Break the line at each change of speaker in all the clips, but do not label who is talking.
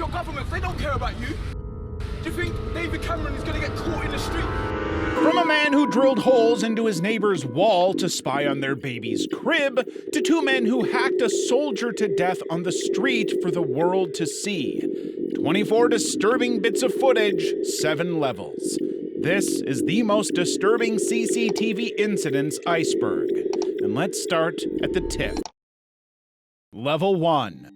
your governments, they don't care about you. Do you think David Cameron is going to get caught in the street?
From a man who drilled holes into his neighbor's wall to spy on their baby's crib, to two men who hacked a soldier to death on the street for the world to see. 24 disturbing bits of footage, 7 levels. This is the most disturbing CCTV incidents Iceberg. And let's start at the tip. Level 1.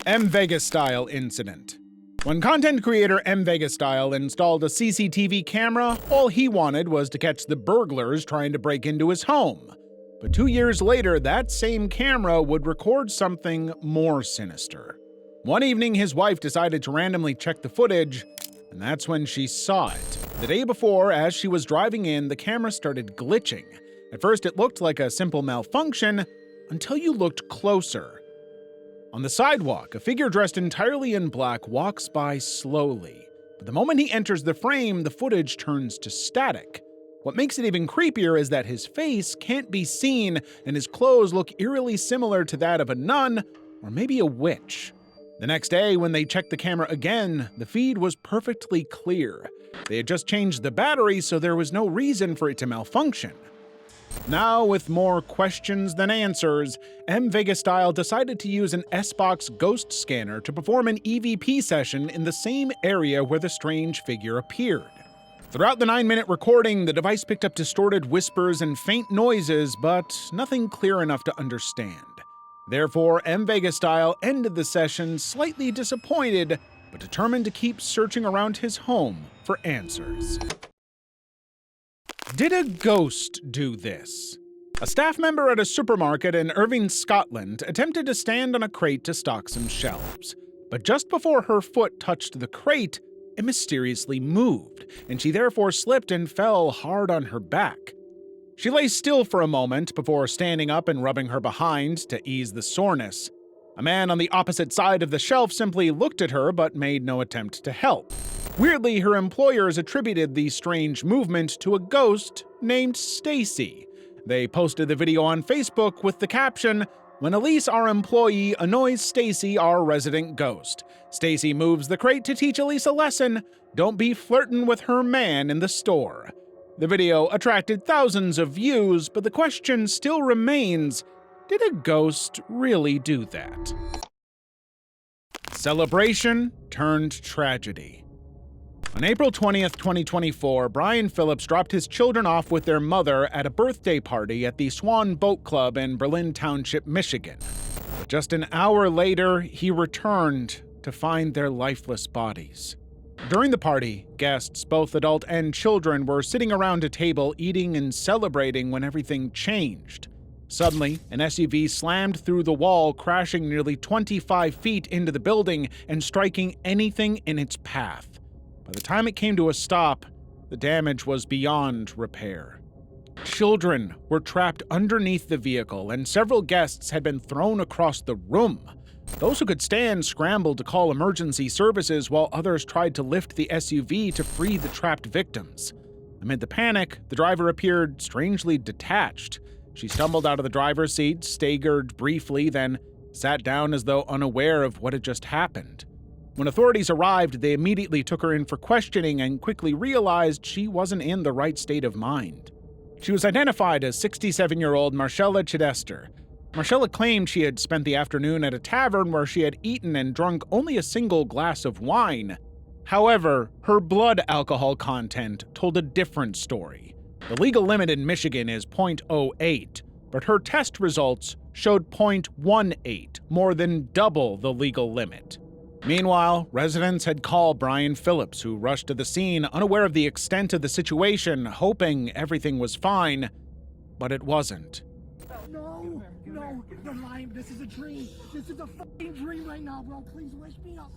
M. Vegas style incident. When content creator M. Vegas style installed a CCTV camera, all he wanted was to catch the burglars trying to break into his home. But 2 years later, that same camera would record something more sinister. One evening, his wife decided to randomly check the footage, and that's when she saw it. The day before, as she was driving in, the camera started glitching. At first, it looked like a simple malfunction, until you looked closer. On the sidewalk, a figure dressed entirely in black walks by slowly. But the moment he enters the frame, the footage turns to static. What makes it even creepier is that his face can't be seen, and his clothes look eerily similar to that of a nun, or maybe a witch. The next day, when they checked the camera again, the feed was perfectly clear. They had just changed the battery, so there was no reason for it to malfunction. Now, with more questions than answers, M. Vegas style decided to use an S-Box ghost scanner to perform an EVP session in the same area where the strange figure appeared. Throughout the 9-minute recording, the device picked up distorted whispers and faint noises, but nothing clear enough to understand. Therefore, M. Vegas style ended the session slightly disappointed, but determined to keep searching around his home for answers. Did a ghost do this? A staff member at a supermarket in Irving, Scotland, attempted to stand on a crate to stock some shelves. But just before her foot touched the crate, it mysteriously moved, and she therefore slipped and fell hard on her back. She lay still for a moment before standing up and rubbing her behind to ease the soreness. A man on the opposite side of the shelf simply looked at her but made no attempt to help. Weirdly, her employers attributed the strange movement to a ghost named Stacy. They posted the video on Facebook with the caption, "When Elise, our employee, annoys Stacy, our resident ghost. Stacy moves the crate to teach Elise a lesson. Don't be flirtin' with her man in the store." The video attracted thousands of views, but the question still remains, did a ghost really do that? Celebration turned tragedy. On April 20th, 2024, Brian Phillips dropped his children off with their mother at a birthday party at the Swan Boat Club in Berlin Township, Michigan. But just an hour later, he returned to find their lifeless bodies. During the party, guests, both adult and children, were sitting around a table eating and celebrating when everything changed. Suddenly, an SUV slammed through the wall, crashing nearly 25 feet into the building and striking anything in its path. By the time it came to a stop, the damage was beyond repair. Children were trapped underneath the vehicle, and several guests had been thrown across the room. Those who could stand scrambled to call emergency services, while others tried to lift the SUV to free the trapped victims. Amid the panic, the driver appeared strangely detached. She stumbled out of the driver's seat, staggered briefly, then sat down as though unaware of what had just happened. When authorities arrived, they immediately took her in for questioning and quickly realized she wasn't in the right state of mind. She was identified as 67-year-old Marcella Chidester. Marcella claimed she had spent the afternoon at a tavern where she had eaten and drunk only a single glass of wine. However, her blood alcohol content told a different story. The legal limit in Michigan is .08, but her test results showed .18, more than double the legal limit. Meanwhile, residents had called Brian Phillips, who rushed to the scene unaware of the extent of the situation, hoping everything was fine, but it wasn't.
No, you're lying. This is a dream. This is a fucking dream right now, bro. Please wake me up.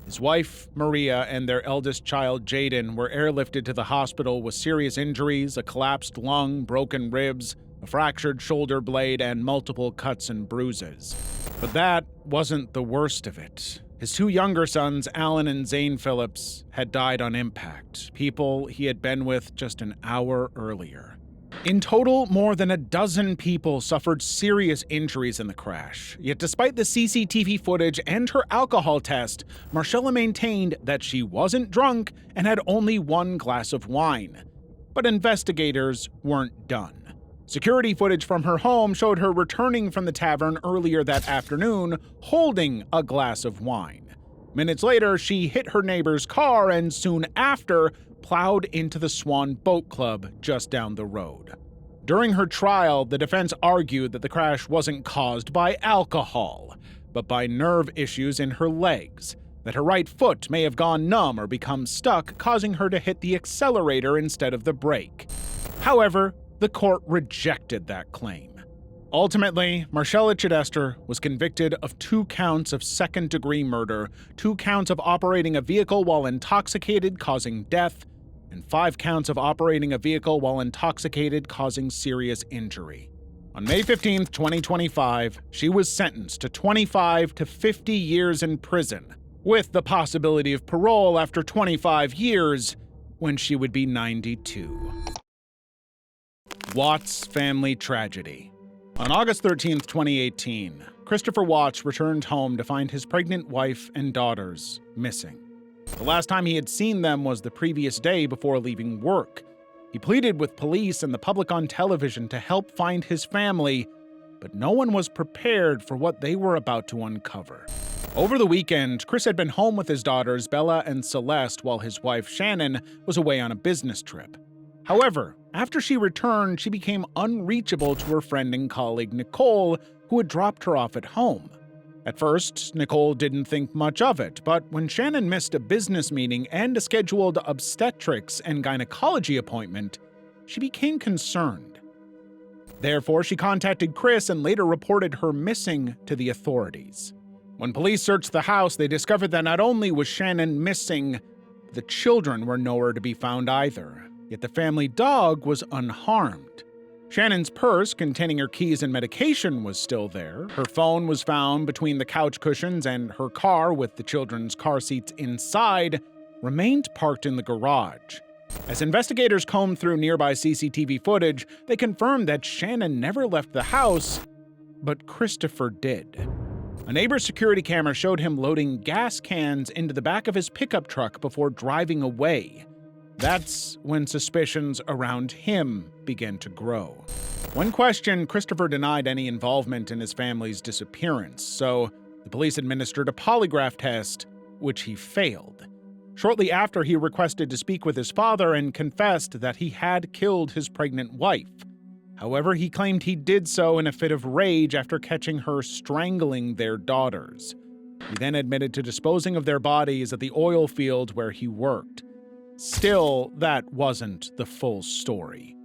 His wife, Maria, and their eldest child, Jaden, were airlifted to the hospital with serious injuries, a collapsed lung, broken ribs, a fractured shoulder blade, and multiple cuts and bruises. But that wasn't the worst of it. His two younger sons, Alan and Zane Phillips, had died on impact, people he had been with just an hour earlier. In total, more than a dozen people suffered serious injuries in the crash. Yet despite the CCTV footage and her alcohol test, Marcella maintained that she wasn't drunk and had only one glass of wine. But investigators weren't done. Security footage from her home showed her returning from the tavern earlier that afternoon, holding a glass of wine. Minutes later, she hit her neighbor's car and soon after plowed into the Swan Boat Club just down the road. During her trial, the defense argued that the crash wasn't caused by alcohol, but by nerve issues in her legs, that her right foot may have gone numb or become stuck, causing her to hit the accelerator instead of the brake. However, the court rejected that claim. Ultimately, Marcella Chidester was convicted of 2 counts of second-degree murder, 2 counts of operating a vehicle while intoxicated causing death, and 5 counts of operating a vehicle while intoxicated causing serious injury. On May 15, 2025, she was sentenced to 25 to 50 years in prison, with the possibility of parole after 25 years when she would be 92. Watts family tragedy. On August 13, 2018, Christopher Watts returned home to find his pregnant wife and daughters missing. The last time he had seen them was the previous day before leaving work. He pleaded with police and the public on television to help find his family, but no one was prepared for what they were about to uncover. Over the weekend, Chris had been home with his daughters Bella and Celeste while his wife Shannon was away on a business trip. However, after she returned, she became unreachable to her friend and colleague Nicole, who had dropped her off at home. At first, Nicole didn't think much of it, but when Shannon missed a business meeting and a scheduled obstetrics and gynecology appointment, she became concerned. Therefore, she contacted Chris and later reported her missing to the authorities. When police searched the house, they discovered that not only was Shannon missing, the children were nowhere to be found either, yet the family dog was unharmed. Shannon's purse containing her keys and medication was still there. Her phone was found between the couch cushions, and her car, with the children's car seats inside, remained parked in the garage. As investigators combed through nearby CCTV footage, they confirmed that Shannon never left the house, but Christopher did. A neighbor's security camera showed him loading gas cans into the back of his pickup truck before driving away. That's when suspicions around him began to grow. When questioned, Christopher denied any involvement in his family's disappearance, so the police administered a polygraph test, which he failed. Shortly after, he requested to speak with his father and confessed that he had killed his pregnant wife. However, he claimed he did so in a fit of rage after catching her strangling their daughters. He then admitted to disposing of their bodies at the oil field where he worked. Still, that wasn't the full story.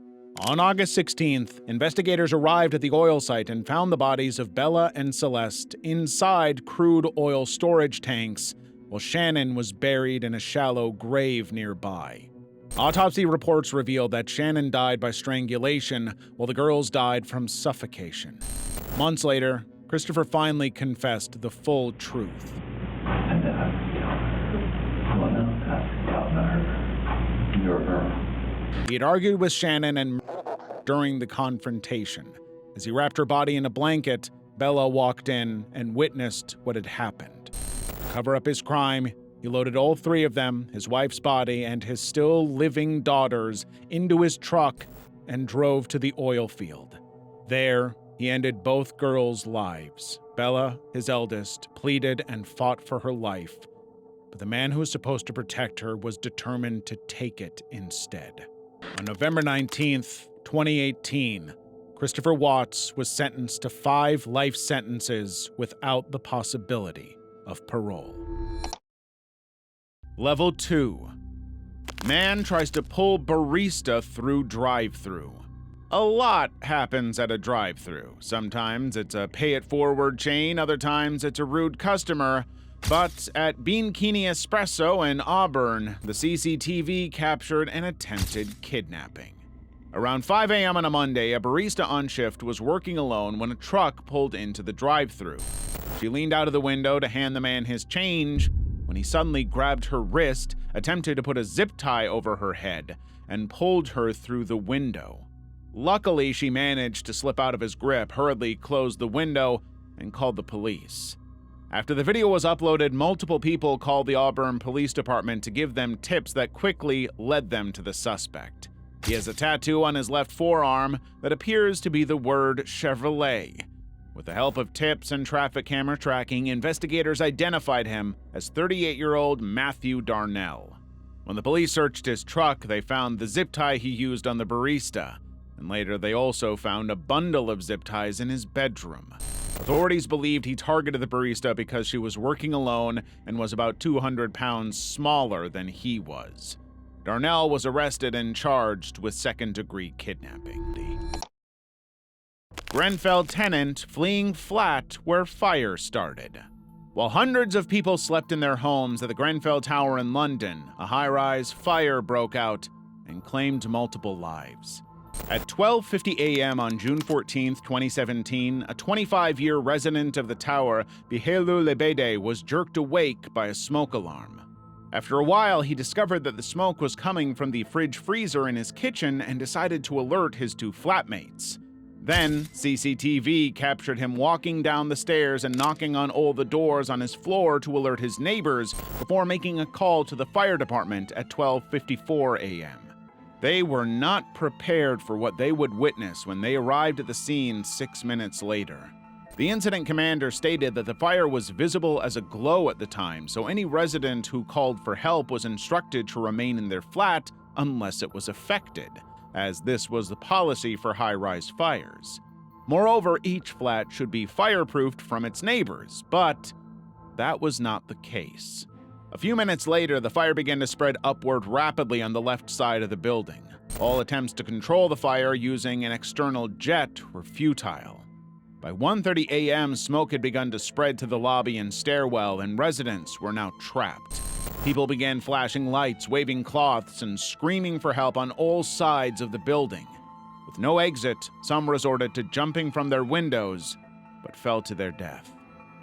On August 16th, investigators arrived at the oil site and found the bodies of Bella and Celeste inside crude oil storage tanks, while Shannon was buried in a shallow grave nearby. Autopsy reports revealed that Shannon died by strangulation, while the girls died from suffocation. Months later, Christopher finally confessed the full truth. He had argued with Shannon and during the confrontation. As he wrapped her body in a blanket, Bella walked in and witnessed what had happened. To cover up his crime, he loaded all 3 of them, his wife's body and his still living daughters, into his truck and drove to the oil field. There, he ended both girls' lives. Bella, his eldest, pleaded and fought for her life, but the man who was supposed to protect her was determined to take it instead. On November 19th, 2018, Christopher Watts was sentenced to 5 life sentences without the possibility of parole. Level 2. Man tries to pull barista through drive-thru. A lot happens at a drive-thru. Sometimes it's a pay-it-forward chain, other times it's a rude customer. But at Beankini Espresso in Auburn, the CCTV captured an attempted kidnapping. Around 5 a.m. on a Monday, a barista on shift was working alone when a truck pulled into the drive-thru. She leaned out of the window to hand the man his change when he suddenly grabbed her wrist, attempted to put a zip tie over her head, and pulled her through the window. Luckily, she managed to slip out of his grip, hurriedly closed the window, and called the police. After the video was uploaded, multiple people called the Auburn Police Department to give them tips that quickly led them to the suspect. He has a tattoo on his left forearm that appears to be the word Chevrolet. With the help of tips and traffic camera tracking, investigators identified him as 38-year-old Matthew Darnell. When the police searched his truck, they found the zip tie he used on the barista, and later they also found a bundle of zip ties in his bedroom. Authorities believed he targeted the barista because she was working alone and was about 200 pounds smaller than he was. Darnell was arrested and charged with second-degree kidnapping. Grenfell tenant fleeing flat where fire started. While hundreds of people slept in their homes at the Grenfell Tower in London, a high-rise fire broke out and claimed multiple lives. At 12:50 a.m. on June 14, 2017, a 25-year resident of the tower, Bihelu Lebede, was jerked awake by a smoke alarm. After a while, he discovered that the smoke was coming from the fridge-freezer in his kitchen and decided to alert his two flatmates. Then, CCTV captured him walking down the stairs and knocking on all the doors on his floor to alert his neighbors before making a call to the fire department at 12:54 a.m. They were not prepared for what they would witness when they arrived at the scene 6 minutes later. The incident commander stated that the fire was visible as a glow at the time, so any resident who called for help was instructed to remain in their flat unless it was affected, as this was the policy for high-rise fires. Moreover, each flat should be fireproofed from its neighbors, but that was not the case. A few minutes later, the fire began to spread upward rapidly on the left side of the building. All attempts to control the fire using an external jet were futile. By 1:30 a.m., smoke had begun to spread to the lobby and stairwell, and residents were now trapped. People began flashing lights, waving cloths, and screaming for help on all sides of the building. With no exit, some resorted to jumping from their windows, but fell to their death.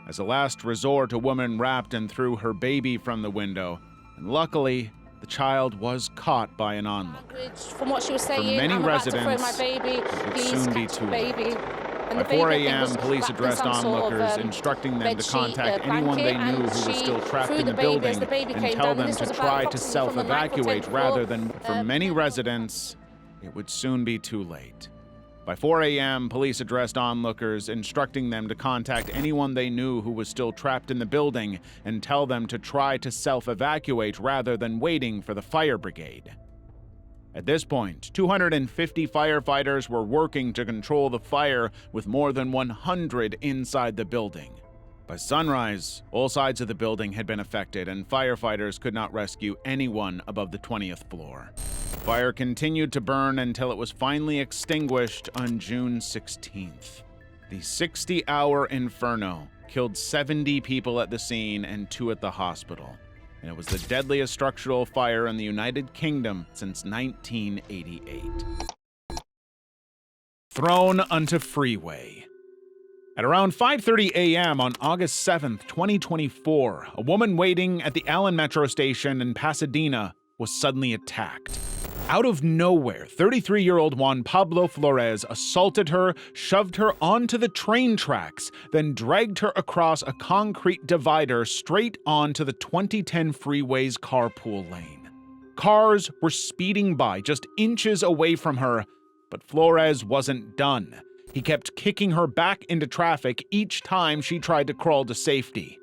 As a last resort, a woman rapped and threw her baby from the window, and luckily, the child was caught by an onlooker.
From what she was saying,
For many
I'm
residents,
about to throw my baby.
it would
Please
soon be
catch
too
the
late.
baby. And
By
the baby,
4
I think,
a.m.,
was
police
wrapped in
addressed
some sort of,
onlookers, instructing them to
bedsheet,
contact anyone they
blanket,
knew who
and
was still
she
trapped
threw
in the
the baby as
building
the baby
and
came
tell
down,
them
and this
to
was about
try to
approximately from the ninth or
self-evacuate
10th
rather
floor.
than. For many residents, it would soon be too late. By 4 a.m., police addressed onlookers, instructing them to contact anyone they knew who was still trapped in the building and tell them to try to self-evacuate rather than waiting for the fire brigade. At this point, 250 firefighters were working to control the fire, with more than 100 inside the building. By sunrise, all sides of the building had been affected, and firefighters could not rescue anyone above the 20th floor. The fire continued to burn until it was finally extinguished on June 16th. The 60-hour inferno killed 70 people at the scene and 2 at the hospital, and it was the deadliest structural fire in the United Kingdom since 1988. Thrown onto freeway. At around 5:30 a.m. on August 7, 2024, a woman waiting at the Allen Metro station in Pasadena was suddenly attacked. Out of nowhere, 33-year-old Juan Pablo Flores assaulted her, shoved her onto the train tracks, then dragged her across a concrete divider straight onto the 2010 freeway's carpool lane. Cars were speeding by just inches away from her, but Flores wasn't done. He kept kicking her back into traffic each time she tried to crawl to safety.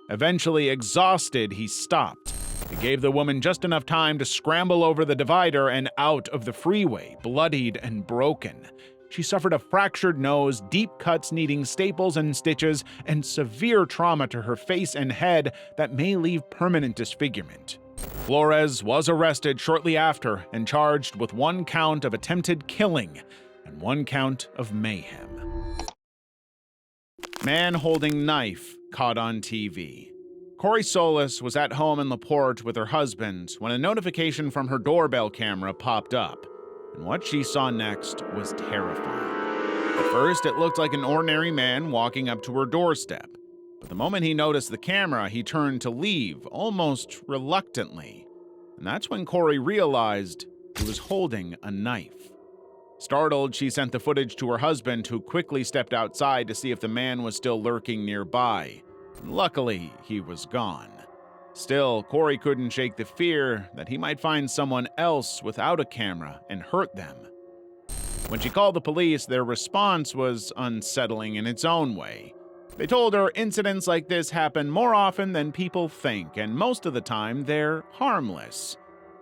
Eventually, exhausted, he stopped. He gave the woman just enough time to scramble over the divider and out of the freeway, bloodied and broken. She suffered a fractured nose, deep cuts needing staples and stitches, and severe trauma to her face and head that may leave permanent disfigurement. Flores was arrested shortly after and charged with 1 count of attempted killing and 1 count of mayhem. Man holding knife caught on TV. Corey Solis was at home in LaPorte with her husband when a notification from her doorbell camera popped up, and what she saw next was terrifying. At first, it looked like an ordinary man walking up to her doorstep, but the moment he noticed the camera, he turned to leave, almost reluctantly. And that's when Corey realized he was holding a knife. Startled, she sent the footage to her husband, who quickly stepped outside to see if the man was still lurking nearby. Luckily, he was gone. Still, Corey couldn't shake the fear that he might find someone else without a camera and hurt them. When she called the police, their response was unsettling in its own way. They told her incidents like this happen more often than people think, and most of the time they're harmless.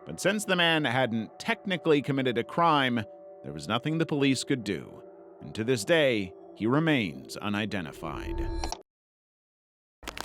But since the man hadn't technically committed a crime, there was nothing the police could do, and to this day, he remains unidentified.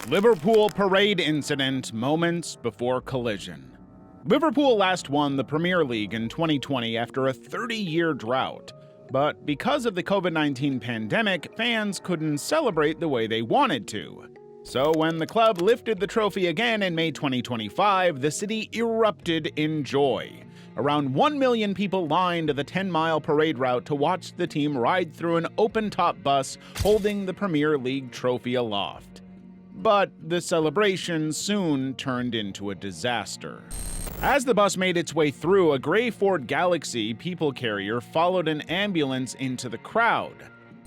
Liverpool parade incident moments before collision. Liverpool last won the Premier League in 2020 after a 30-year drought. But because of the COVID-19 pandemic, fans couldn't celebrate the way they wanted to. So when the club lifted the trophy again in May 2025, the city erupted in joy. Around 1 million people lined the 10-mile parade route to watch the team ride through an open-top bus holding the Premier League trophy aloft. But the celebration soon turned into a disaster. As the bus made its way through, a gray Ford Galaxy people carrier followed an ambulance into the crowd.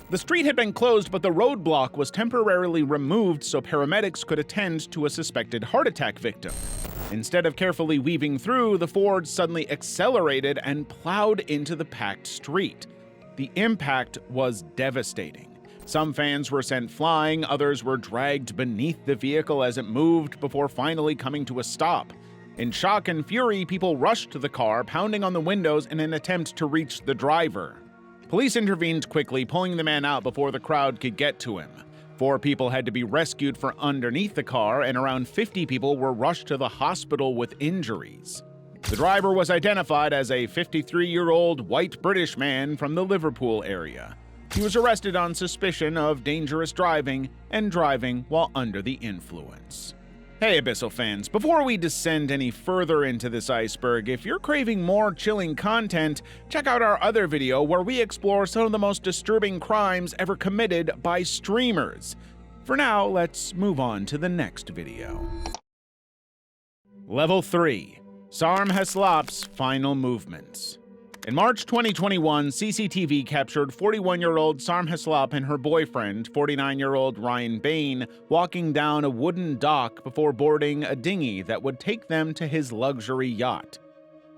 The street had been closed, but the roadblock was temporarily removed so paramedics could attend to a suspected heart attack victim. Instead of carefully weaving through, the Ford suddenly accelerated and plowed into the packed street. The impact was devastating. Some fans were sent flying, others were dragged beneath the vehicle as it moved before finally coming to a stop. In shock and fury, people rushed to the car, pounding on the windows in an attempt to reach the driver. Police intervened quickly, pulling the man out before the crowd could get to him. 4 people had to be rescued from underneath the car, and around 50 people were rushed to the hospital with injuries. The driver was identified as a 53-year-old white British man from the Liverpool area. He was arrested on suspicion of dangerous driving and driving while under the influence. Hey Abyssal fans, before we descend any further into this iceberg, if you're craving more chilling content, check out our other video where we explore some of the most disturbing crimes ever committed by streamers. For now, let's move on to the next video. Level 3. Sarm Heslop's Final Movements. In March 2021, CCTV captured 41-year-old Sarm Heslop and her boyfriend, 49-year-old Ryan Bain, walking down a wooden dock before boarding a dinghy that would take them to his luxury yacht.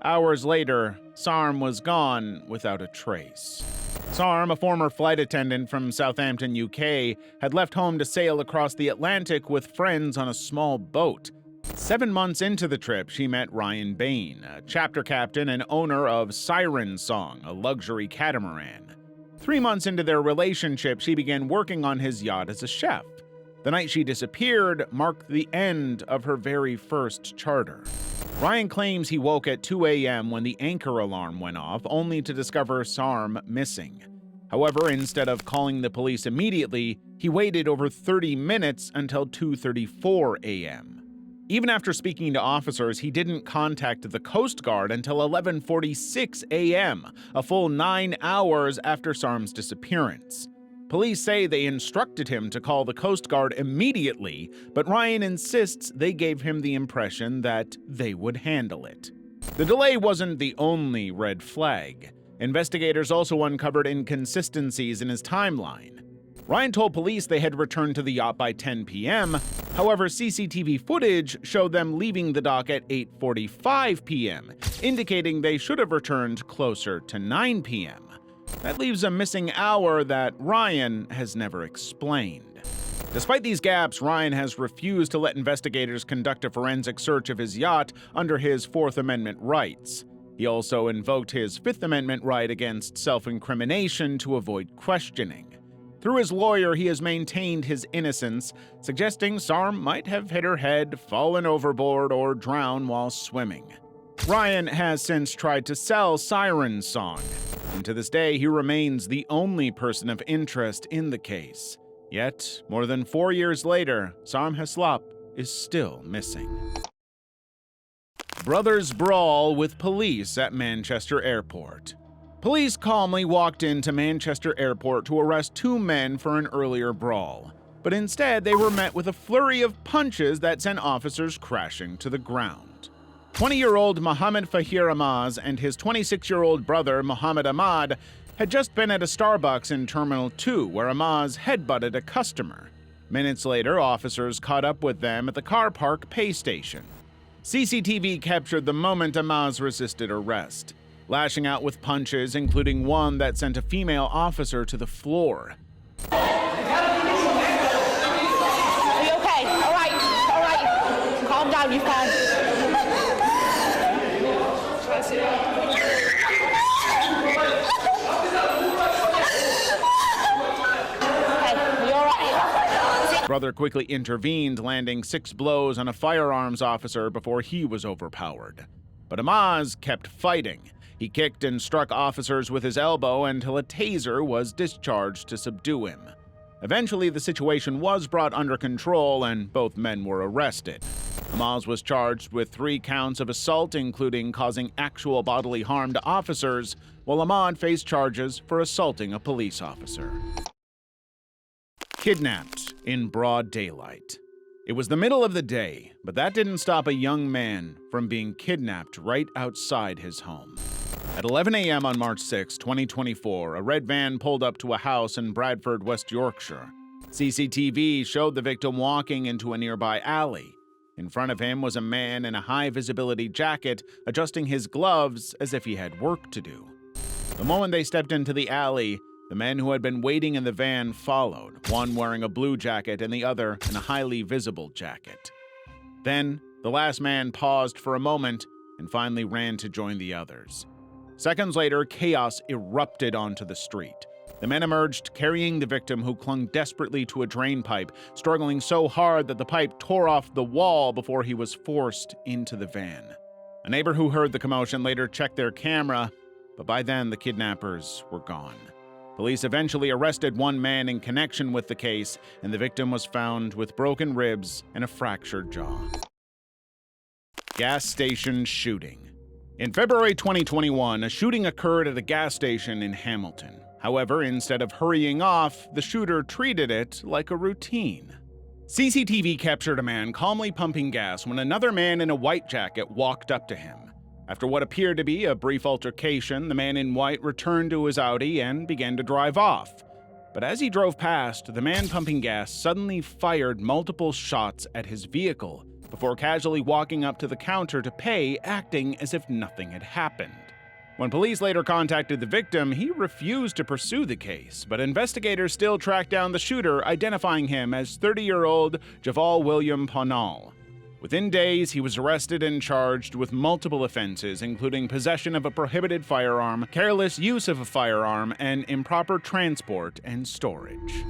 Hours later, Sarm was gone without a trace. Sarm, a former flight attendant from Southampton, UK, had left home to sail across the Atlantic with friends on a small boat. 7 months into the trip, she met Ryan Bain, a chapter captain and owner of Siren Song, a luxury catamaran. 3 months into their relationship, she began working on his yacht as a chef. The night she disappeared marked the end of her very first charter. Ryan claims he woke at 2 a.m. when the anchor alarm went off, only to discover Sarm missing. However, instead of calling the police immediately, he waited over 30 minutes until 2:34 a.m. Even after speaking to officers, he didn't contact the Coast Guard until 11:46 a.m., a full 9 hours after Sarm's disappearance. Police say they instructed him to call the Coast Guard immediately, but Ryan insists they gave him the impression that they would handle it. The delay wasn't the only red flag. Investigators also uncovered inconsistencies in his timeline. Ryan told police they had returned to the yacht by 10 p.m. However, CCTV footage showed them leaving the dock at 8:45 p.m., indicating they should have returned closer to 9 p.m. That leaves a missing hour that Ryan has never explained. Despite these gaps, Ryan has refused to let investigators conduct a forensic search of his yacht under his Fourth Amendment rights. He also invoked his Fifth Amendment right against self-incrimination to avoid questioning. Through his lawyer, he has maintained his innocence, suggesting Sarm might have hit her head, fallen overboard, or drowned while swimming. Ryan has since tried to sell Siren Song, and to this day he remains the only person of interest in the case. Yet, more than 4 years later, Sarm Heslop is still missing. Brothers brawl with police at Manchester Airport. Police calmly walked into Manchester Airport to arrest 2 men for an earlier brawl, but instead they were met with a flurry of punches that sent officers crashing to the ground. 20-year-old Mohammed Fahir Amaz and his 26-year-old brother Mohammed Ahmad had just been at a Starbucks in Terminal 2 where Amaz headbutted a customer. Minutes later, officers caught up with them at the car park pay station. CCTV captured the moment Amaz resisted arrest, lashing out with punches, including one that sent a female officer to the floor.
Are you okay? All right. Calm down, you're fine.
Brother quickly intervened, landing 6 blows on a firearms officer before he was overpowered. But Amaz kept fighting. He kicked and struck officers with his elbow until a taser was discharged to subdue him. Eventually, the situation was brought under control and both men were arrested. Amaz was charged with 3 counts of assault, including causing actual bodily harm to officers, while Ahmad faced charges for assaulting a police officer. Kidnapped in broad daylight. It was the middle of the day, but that didn't stop a young man from being kidnapped right outside his home. At 11 a.m. on March 6, 2024, a red van pulled up to a house in Bradford, West Yorkshire. CCTV showed the victim walking into a nearby alley. In front of him was a man in a high-visibility jacket, adjusting his gloves as if he had work to do. The moment they stepped into the alley, the men who had been waiting in the van followed, one wearing a blue jacket and the other in a highly visible jacket. Then, the last man paused for a moment and finally ran to join the others. Seconds later, chaos erupted onto the street. The men emerged carrying the victim, who clung desperately to a drain pipe, struggling so hard that the pipe tore off the wall before he was forced into the van. A neighbor who heard the commotion later checked their camera, but by then the kidnappers were gone. Police eventually arrested one man in connection with the case, and the victim was found with broken ribs and a fractured jaw. Gas station shooting. In February 2021, a shooting occurred at a gas station in Hamilton. However, instead of hurrying off, the shooter treated it like a routine. CCTV captured a man calmly pumping gas when another man in a white jacket walked up to him. After what appeared to be a brief altercation, the man in white returned to his Audi and began to drive off. But as he drove past, the man pumping gas suddenly fired multiple shots at his vehicle before casually walking up to the counter to pay, acting as if nothing had happened. When police later contacted the victim, he refused to pursue the case, but investigators still tracked down the shooter, identifying him as 30-year-old Javal William Ponal. Within days, he was arrested and charged with multiple offenses, including possession of a prohibited firearm, careless use of a firearm, and improper transport and storage.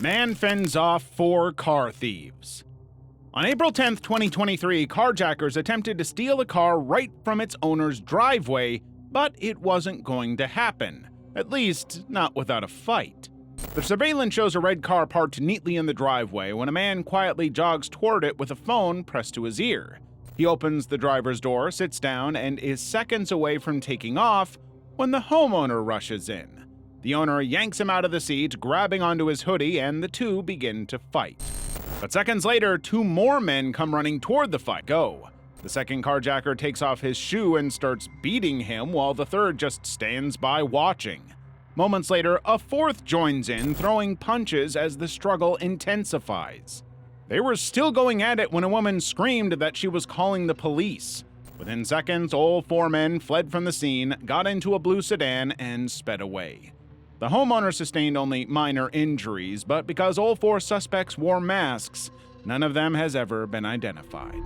Man fends off 4 car thieves. On April 10, 2023, carjackers attempted to steal a car right from its owner's driveway, but it wasn't going to happen, at least not without a fight. The surveillance shows a red car parked neatly in the driveway when a man quietly jogs toward it with a phone pressed to his ear. He opens the driver's door, sits down, and is seconds away from taking off when the homeowner rushes in. The owner yanks him out of the seat, grabbing onto his hoodie, and the two begin to fight. But seconds later, 2 more men come running toward the fight. The second carjacker takes off his shoe and starts beating him, while the third just stands by watching. Moments later, a 4th joins in, throwing punches as the struggle intensifies. They were still going at it when a woman screamed that she was calling the police. Within seconds, all 4 men fled from the scene, got into a blue sedan, and sped away. The homeowner sustained only minor injuries, but because all 4 suspects wore masks, none of them has ever been identified.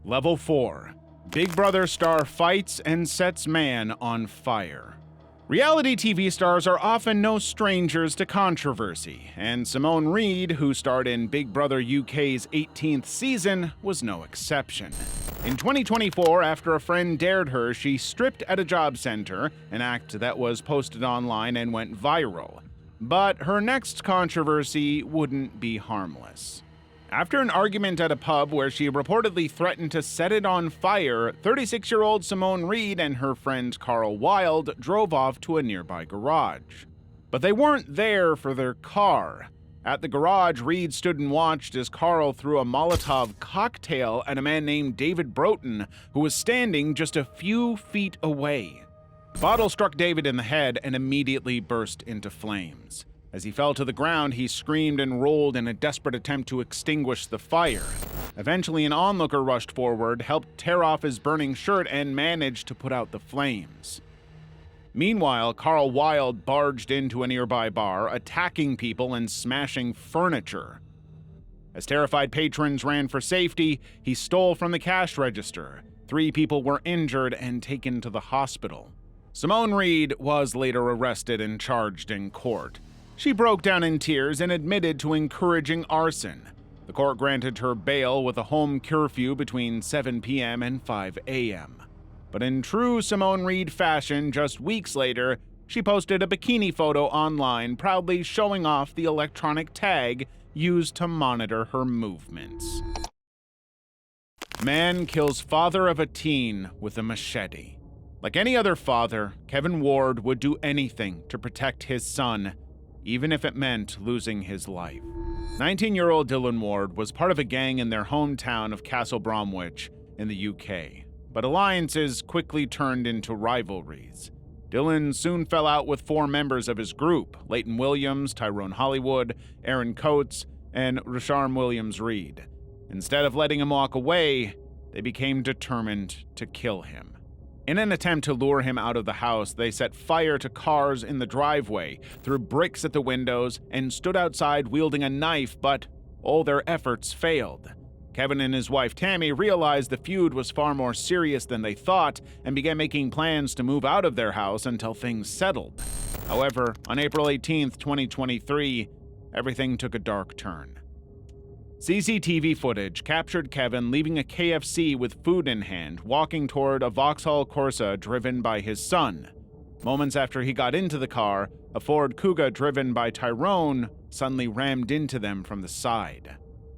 Level 4. Big Brother star fights and sets man on fire. Reality TV stars are often no strangers to controversy, and Simone Reid, who starred in Big Brother UK's 18th season, was no exception. In 2024, after a friend dared her, she stripped at a job center, an act that was posted online and went viral. But her next controversy wouldn't be harmless. After an argument at a pub where she reportedly threatened to set it on fire, 36-year-old Simone Reid and her friend Carl Wilde drove off to a nearby garage. But they weren't there for their car. At the garage, Reed stood and watched as Carl threw a Molotov cocktail at a man named David Broughton, who was standing just a few feet away. The bottle struck David in the head and immediately burst into flames. As he fell to the ground, he screamed and rolled in a desperate attempt to extinguish the fire. Eventually, an onlooker rushed forward, helped tear off his burning shirt, and managed to put out the flames. Meanwhile, Carl Wilde barged into a nearby bar, attacking people and smashing furniture. As terrified patrons ran for safety, he stole from the cash register. 3 people were injured and taken to the hospital. Simone Reed was later arrested and charged in court. She broke down in tears and admitted to encouraging arson. The court granted her bail with a home curfew between 7 p.m. and 5 a.m. But in true Simone Reed fashion, just weeks later, she posted a bikini photo online, proudly showing off the electronic tag used to monitor her movements. Man kills father of a teen with a machete. Like any other father, Kevin Ward would do anything to protect his son, even if it meant losing his life. 19-year-old Dylan Ward was part of a gang in their hometown of Castle Bromwich in the UK, but alliances quickly turned into rivalries. Dylan soon fell out with 4 members of his group: Leighton Williams, Tyrone Hollywood, Aaron Coates, and Rasharm Williams-Reed. Instead of letting him walk away, they became determined to kill him. In an attempt to lure him out of the house, they set fire to cars in the driveway, threw bricks at the windows, and stood outside wielding a knife, but all their efforts failed. Kevin and his wife Tammy realized the feud was far more serious than they thought and began making plans to move out of their house until things settled. However, on April 18, 2023, everything took a dark turn. CCTV footage captured Kevin leaving a KFC with food in hand, walking toward a Vauxhall Corsa driven by his son. Moments after he got into the car, a Ford Kuga driven by Tyrone suddenly rammed into them from the side.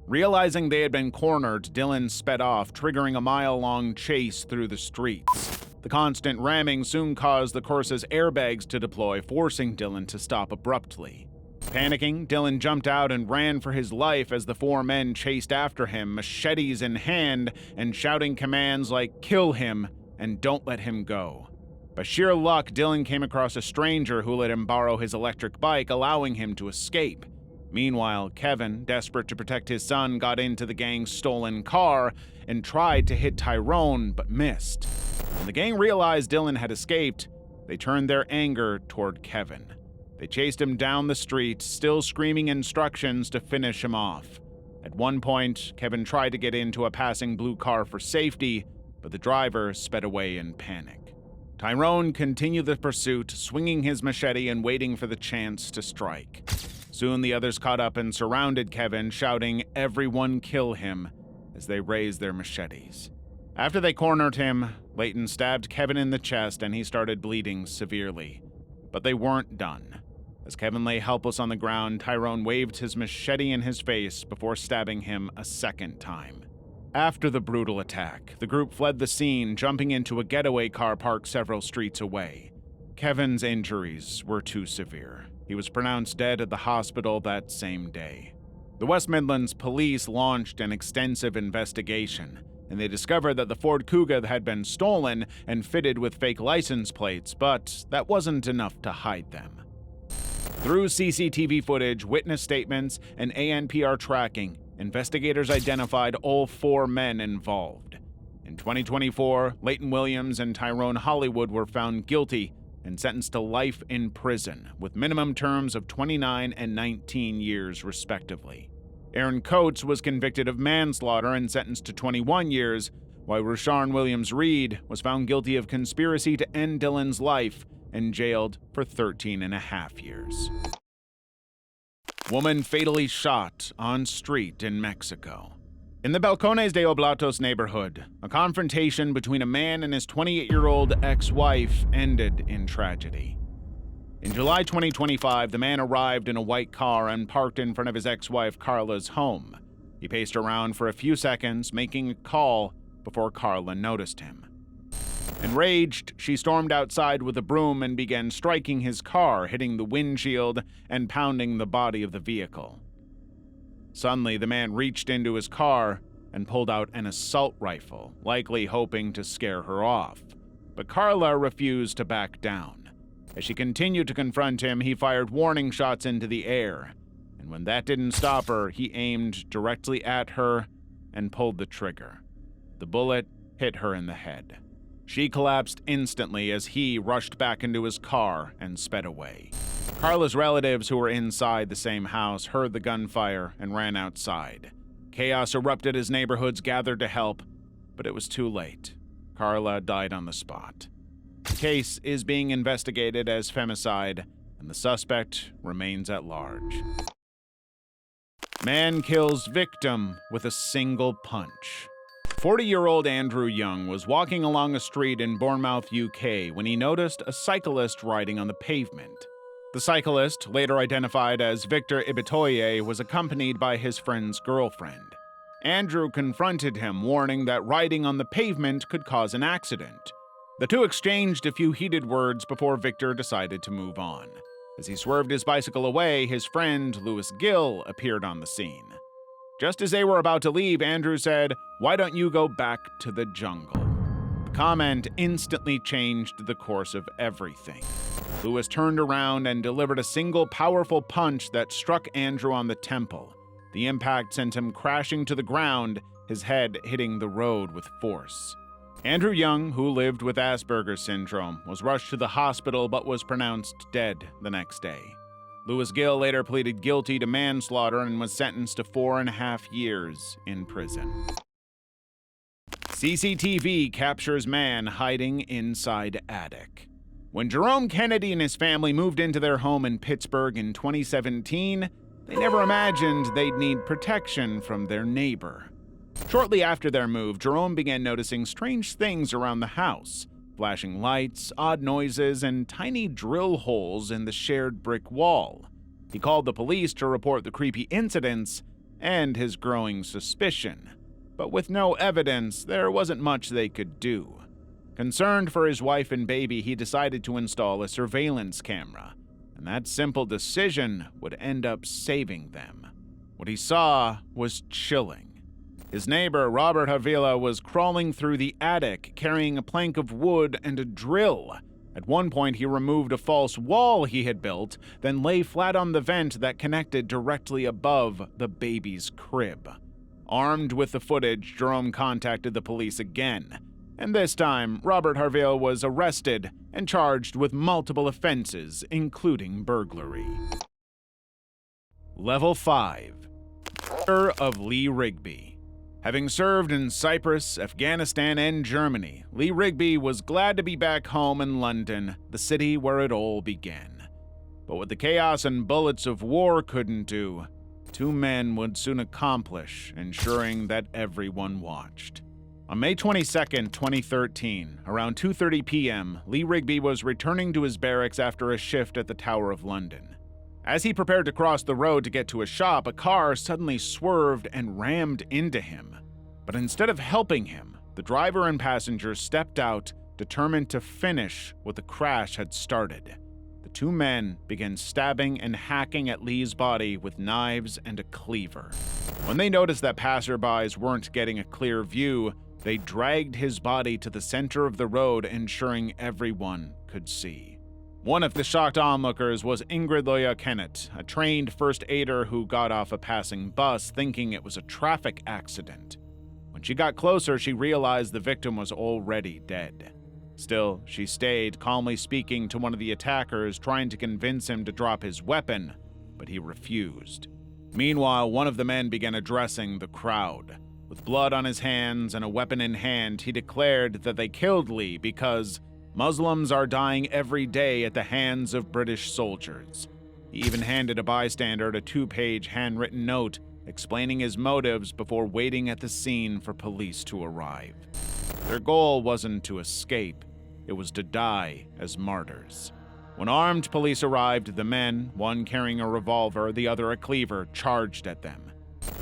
Realizing they had been cornered, Dylan sped off, triggering a mile-long chase through the streets. The constant ramming soon caused the Corsa's airbags to deploy, forcing Dylan to stop abruptly. Panicking, Dylan jumped out and ran for his life as the 4 men chased after him, machetes in hand, and shouting commands like "kill him" and "don't let him go." By sheer luck, Dylan came across a stranger who let him borrow his electric bike, allowing him to escape. Meanwhile, Kevin, desperate to protect his son, got into the gang's stolen car and tried to hit Tyrone, but missed. When the gang realized Dylan had escaped, they turned their anger toward Kevin. They chased him down the street, still screaming instructions to finish him off. At one point, Kevin tried to get into a passing blue car for safety, but the driver sped away in panic. Tyrone continued the pursuit, swinging his machete and waiting for the chance to strike. Soon the others caught up and surrounded Kevin, shouting, "Everyone kill him," as they raised their machetes. After they cornered him, Leighton stabbed Kevin in the chest and he started bleeding severely. But they weren't done. As Kevin lay helpless on the ground, Tyrone waved his machete in his face before stabbing him a second time. After the brutal attack, the group fled the scene, jumping into a getaway car parked several streets away. Kevin's injuries were too severe. He was pronounced dead at the hospital that same day. The West Midlands police launched an extensive investigation, and they discovered that the Ford Kuga had been stolen and fitted with fake license plates, but that wasn't enough to hide them. Through CCTV footage, witness statements, and ANPR tracking, investigators identified all 4 men involved. In 2024, Leighton Williams and Tyrone Hollywood were found guilty and sentenced to life in prison, with minimum terms of 29 and 19 years, respectively. Aaron Coates was convicted of manslaughter and sentenced to 21 years, while Rasharm Williams-Reed was found guilty of conspiracy to end Dylan's life and jailed for 13.5 years. Woman fatally shot on street in Mexico. In the Balcones de Oblatos neighborhood, a confrontation between a man and his 28-year-old ex-wife ended in tragedy. In July 2025, the man arrived in a white car and parked in front of his ex-wife Carla's home. He paced around for a few seconds, making a call before Carla noticed him. Enraged, she stormed outside with a broom and began striking his car, hitting the windshield and pounding the body of the vehicle. Suddenly, the man reached into his car and pulled out an assault rifle, likely hoping to scare her off. But Carla refused to back down. As she continued to confront him, he fired warning shots into the air. And when that didn't stop her, he aimed directly at her and pulled the trigger. The bullet hit her in the head. She collapsed instantly as he rushed back into his car and sped away. Carla's relatives, who were inside the same house, heard the gunfire and ran outside. Chaos erupted as neighborhoods gathered to help, but it was too late. Carla died on the spot. The case is being investigated as femicide, and the suspect remains at large. Man kills victim with a single punch. 40-year-old Andrew Young was walking along a street in Bournemouth, UK, when he noticed a cyclist riding on the pavement. The cyclist, later identified as Victor Ibitoye, was accompanied by his friend's girlfriend. Andrew confronted him, warning that riding on the pavement could cause an accident. The two exchanged a few heated words before Victor decided to move on. As he swerved his bicycle away, his friend, Lewis Gill, appeared on the scene. Just as they were about to leave, Andrew said, "Why don't you go back to the jungle?" The comment instantly changed the course of everything. Lewis turned around and delivered a single powerful punch that struck Andrew on the temple. The impact sent him crashing to the ground, his head hitting the road with force. Andrew Young, who lived with Asperger's syndrome, was rushed to the hospital but was pronounced dead the next day. Lewis Gill later pleaded guilty to manslaughter and was sentenced to 4.5 years in prison. CCTV captures man hiding inside attic. When Jerome Kennedy and his family moved into their home in Pittsburgh in 2017, they never imagined they'd need protection from their neighbor. Shortly after their move, Jerome began noticing strange things around the house. Flashing lights, odd noises, and tiny drill holes in the shared brick wall. He called the police to report the creepy incidents and his growing suspicion. But with no evidence, there wasn't much they could do. Concerned for his wife and baby, he decided to install a surveillance camera, and that simple decision would end up saving them. What he saw was chilling. His neighbor, Robert Havila, was crawling through the attic, carrying a plank of wood and a drill. At one point, he removed a false wall he had built, then lay flat on the vent that connected directly above the baby's crib. Armed with the footage, Jerome contacted the police again. And this time, Robert Harville was arrested and charged with multiple offenses, including burglary. Level 5. Murder of Lee Rigby. Having served in Cyprus, Afghanistan, and Germany, Lee Rigby was glad to be back home in London, the city where it all began. But what the chaos and bullets of war couldn't do, two men would soon accomplish, ensuring that everyone watched. On May 22, 2013, around 2:30 p.m., Lee Rigby was returning to his barracks after a shift at the Tower of London. As he prepared to cross the road to get to a shop, a car suddenly swerved and rammed into him. But instead of helping him, the driver and passenger stepped out, determined to finish what the crash had started. The two men began stabbing and hacking at Lee's body with knives and a cleaver. When they noticed that passerbys weren't getting a clear view, they dragged his body to the center of the road, ensuring everyone could see. One of the shocked onlookers was Ingrid Loya Kennett, a trained first aider who got off a passing bus thinking it was a traffic accident. When she got closer, she realized the victim was already dead. Still, she stayed, calmly speaking to one of the attackers, trying to convince him to drop his weapon, but he refused. Meanwhile, one of the men began addressing the crowd. With blood on his hands and a weapon in hand, he declared that they killed Lee because Muslims are dying every day at the hands of British soldiers. He even handed a bystander a 2-page handwritten note explaining his motives before waiting at the scene for police to arrive. Their goal wasn't to escape, it was to die as martyrs. When armed police arrived, the men, one carrying a revolver, the other a cleaver, charged at them.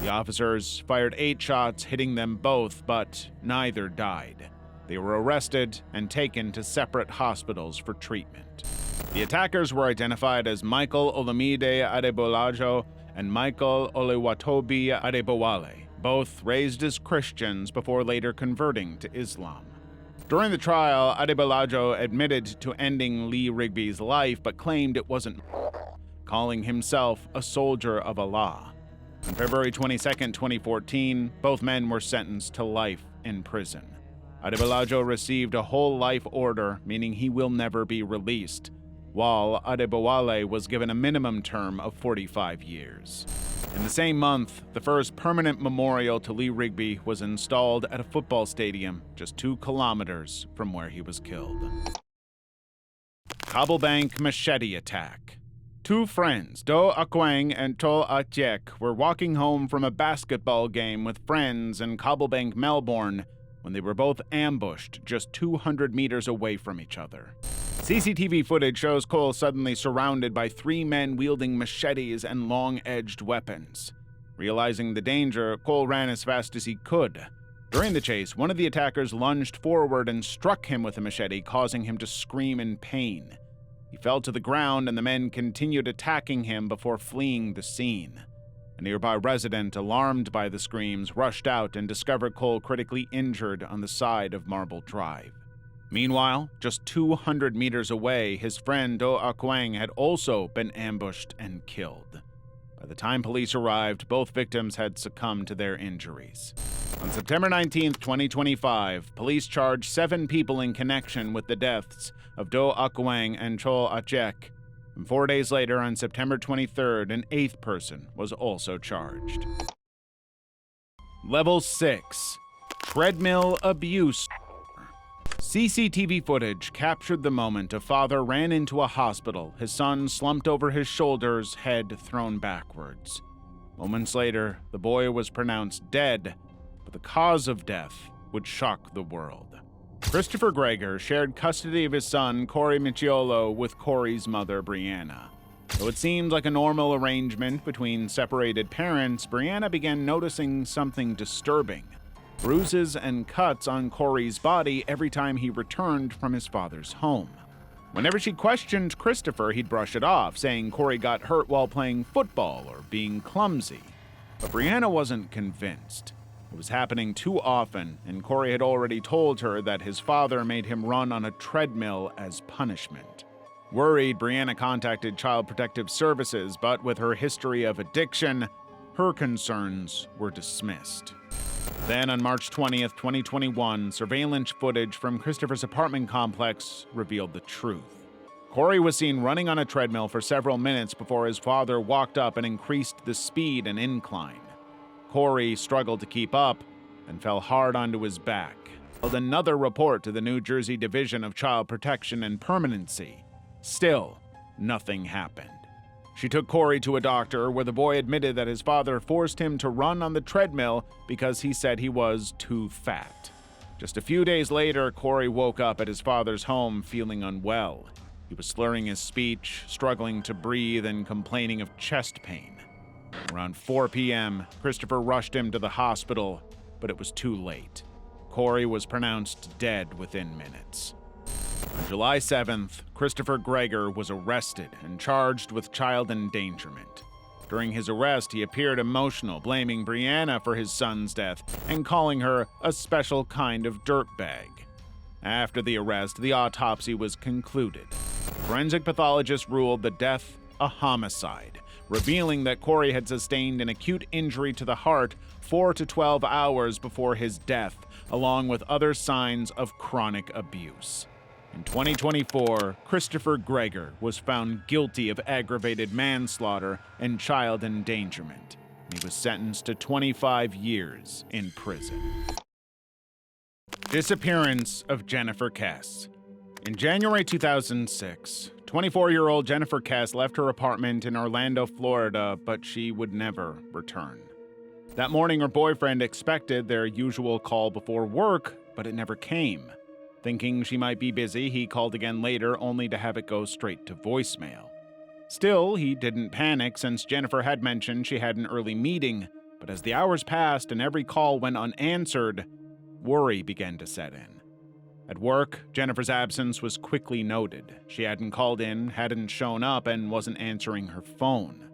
The officers fired 8 shots, hitting them both, but neither died. They were arrested and taken to separate hospitals for treatment. The attackers were identified as Michael Olamide Adebolajo and Michael Olewatobi Adebowale, both raised as Christians before later converting to Islam. During the trial, Adebolajo admitted to ending Lee Rigby's life but claimed it wasn't, calling himself a soldier of Allah. On February 22, 2014, both men were sentenced to life in prison. Adebolajo received a whole life order, meaning he will never be released, while Adebowale was given a minimum term of 45 years. In the same month, the first permanent memorial to Lee Rigby was installed at a football stadium just 2 kilometers from where he was killed. Cobblebank machete attack. 2 friends, Do Akwang and To Atjek, were walking home from a basketball game with friends in Cobblebank, Melbourne, when they were both ambushed just 200 meters away from each other. CCTV footage shows Cole suddenly surrounded by 3 men wielding machetes and long-edged weapons. Realizing the danger, Cole ran as fast as he could. During the chase, one of the attackers lunged forward and struck him with a machete, causing him to scream in pain. He fell to the ground and the men continued attacking him before fleeing the scene. A nearby resident, alarmed by the screams, rushed out and discovered Cole critically injured on the side of Marble Drive. Meanwhile, just 200 meters away, his friend Do Akwang had also been ambushed and killed. By the time police arrived, both victims had succumbed to their injuries. On September 19, 2025, police charged 7 people in connection with the deaths of Do Akwang and Chol Achek. And 4 days later, on September 23rd, an 8th person was also charged. Level 6. Treadmill abuse. CCTV footage captured the moment a father ran into a hospital, his son slumped over his shoulders, head thrown backwards. Moments later, the boy was pronounced dead, but the cause of death would shock the world. Christopher Greger shared custody of his son, Corey Michiolo, with Corey's mother, Brianna. Though it seemed like a normal arrangement between separated parents, Brianna began noticing something disturbing. Bruises and cuts on Corey's body every time he returned from his father's home. Whenever she questioned Christopher, he'd brush it off, saying Corey got hurt while playing football or being clumsy. But Brianna wasn't convinced. It was happening too often, and Corey had already told her that his father made him run on a treadmill as punishment. Worried, Brianna contacted Child Protective Services, but with her history of addiction, her concerns were dismissed. Then on March 20th, 2021, surveillance footage from Christopher's apartment complex revealed the truth. Corey was seen running on a treadmill for several minutes before his father walked up and increased the speed and incline. Corey struggled to keep up and fell hard onto his back. Another report to the New Jersey Division of Child Protection and Permanency. Still, nothing happened. She took Corey to a doctor where the boy admitted that his father forced him to run on the treadmill because he said he was too fat. Just a few days later, Corey woke up at his father's home feeling unwell. He was slurring his speech, struggling to breathe, and complaining of chest pain. Around 4 p.m., Christopher rushed him to the hospital, but it was too late. Corey was pronounced dead within minutes. On July 7th, Christopher Greger was arrested and charged with child endangerment. During his arrest, he appeared emotional, blaming Brianna for his son's death and calling her a special kind of dirtbag. After the arrest, the autopsy was concluded. Forensic pathologists ruled the death a homicide, revealing that Corey had sustained an acute injury to the heart 4 to 12 hours before his death, along with other signs of chronic abuse. In 2024, Christopher Greger was found guilty of aggravated manslaughter and child endangerment. He was sentenced to 25 years in prison. Disappearance of Jennifer Cass. In January 2006, 24-year-old Jennifer Cass left her apartment in Orlando, Florida, but she would never return. That morning, her boyfriend expected their usual call before work, but it never came. Thinking she might be busy, he called again later, only to have it go straight to voicemail. Still, he didn't panic since Jennifer had mentioned she had an early meeting, but as the hours passed and every call went unanswered, worry began to set in. At work, Jennifer's absence was quickly noted. She hadn't called in, hadn't shown up, and wasn't answering her phone.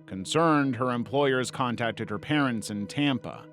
Concerned, her employers contacted her parents in Tampa.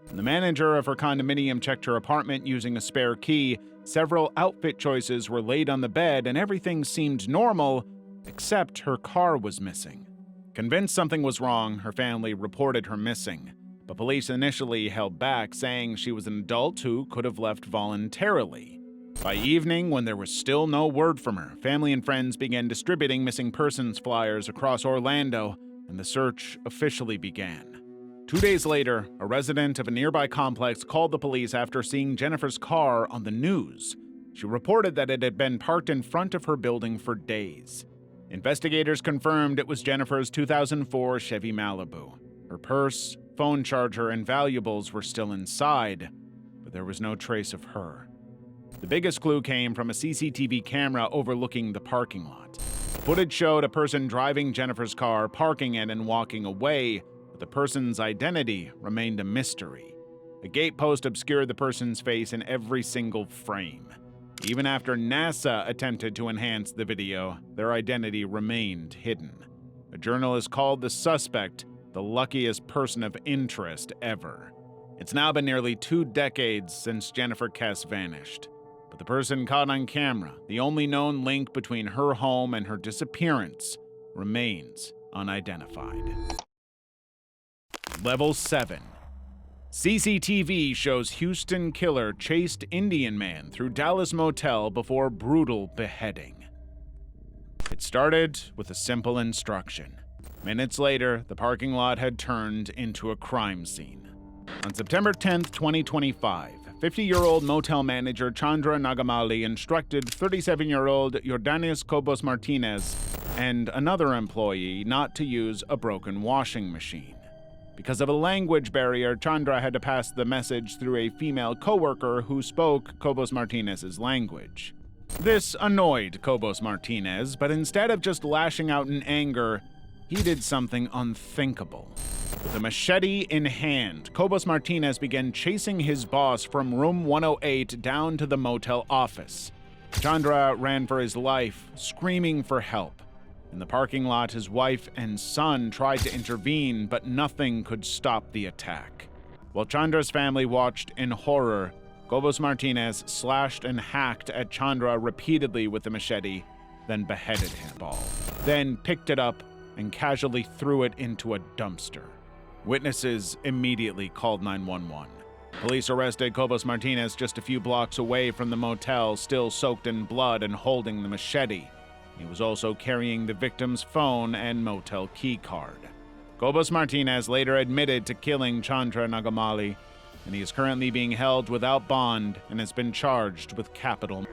When the manager of her condominium checked her apartment using a spare key, several outfit choices were laid on the bed and everything seemed normal, except her car was missing. Convinced something was wrong, her family reported her missing, but police initially held back, saying she was an adult who could have left voluntarily. By evening, when there was still no word from her, family and friends began distributing missing persons flyers across Orlando, and the search officially began. 2 days later, a resident of a nearby complex called the police after seeing Jennifer's car on the news. She reported that it had been parked in front of her building for days. Investigators confirmed it was Jennifer's 2004 Chevy Malibu. Her purse, phone charger, and valuables were still inside, but there was no trace of her. The biggest clue came from a CCTV camera overlooking the parking lot. The footage showed a person driving Jennifer's car, parking it, and walking away, but the person's identity remained a mystery. A gate post obscured the person's face in every single frame. Even after NASA attempted to enhance the video, their identity remained hidden. A journalist called the suspect the luckiest person of interest ever. It's now been nearly 2 decades since Jennifer Kess vanished. But the person caught on camera, the only known link between her home and her disappearance, remains unidentified. Level 7. CCTV shows Houston killer chased Indian man through Dallas motel before brutal beheading. It started with a simple instruction. Minutes later, the parking lot had turned into a crime scene. On September 10, 2025, 50-year-old motel manager Chandra Nagamali instructed 37-year-old Jordanis Cobos Martinez and another employee not to use a broken washing machine. Because of a language barrier, Chandra had to pass the message through a female coworker who spoke Cobos Martinez's language. This annoyed Cobos Martinez, but instead of just lashing out in anger, he did something unthinkable. With a machete in hand, Cobos Martinez began chasing his boss from room 108 down to the motel office. Chandra ran for his life, screaming for help. In the parking lot, his wife and son tried to intervene, but nothing could stop the attack. While Chandra's family watched in horror, Cobos Martinez slashed and hacked at Chandra repeatedly with the machete, then beheaded him. Then picked it up and casually threw it into a dumpster. Witnesses immediately called 911. Police arrested Cobos Martinez just a few blocks away from the motel, still soaked in blood and holding the machete. He was also carrying the victim's phone and motel key card. Cobos Martinez later admitted to killing Chandra Nagamali, and he is currently being held without bond and has been charged with capital.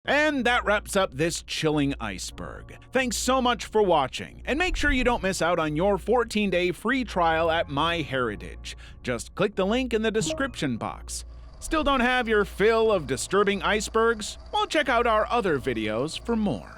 And that wraps up this chilling iceberg. Thanks so much for watching, and make sure you don't miss out on your 14-day free trial at MyHeritage. Just click the link in the description box. Still don't have your fill of disturbing icebergs? Well, check out our other videos for more.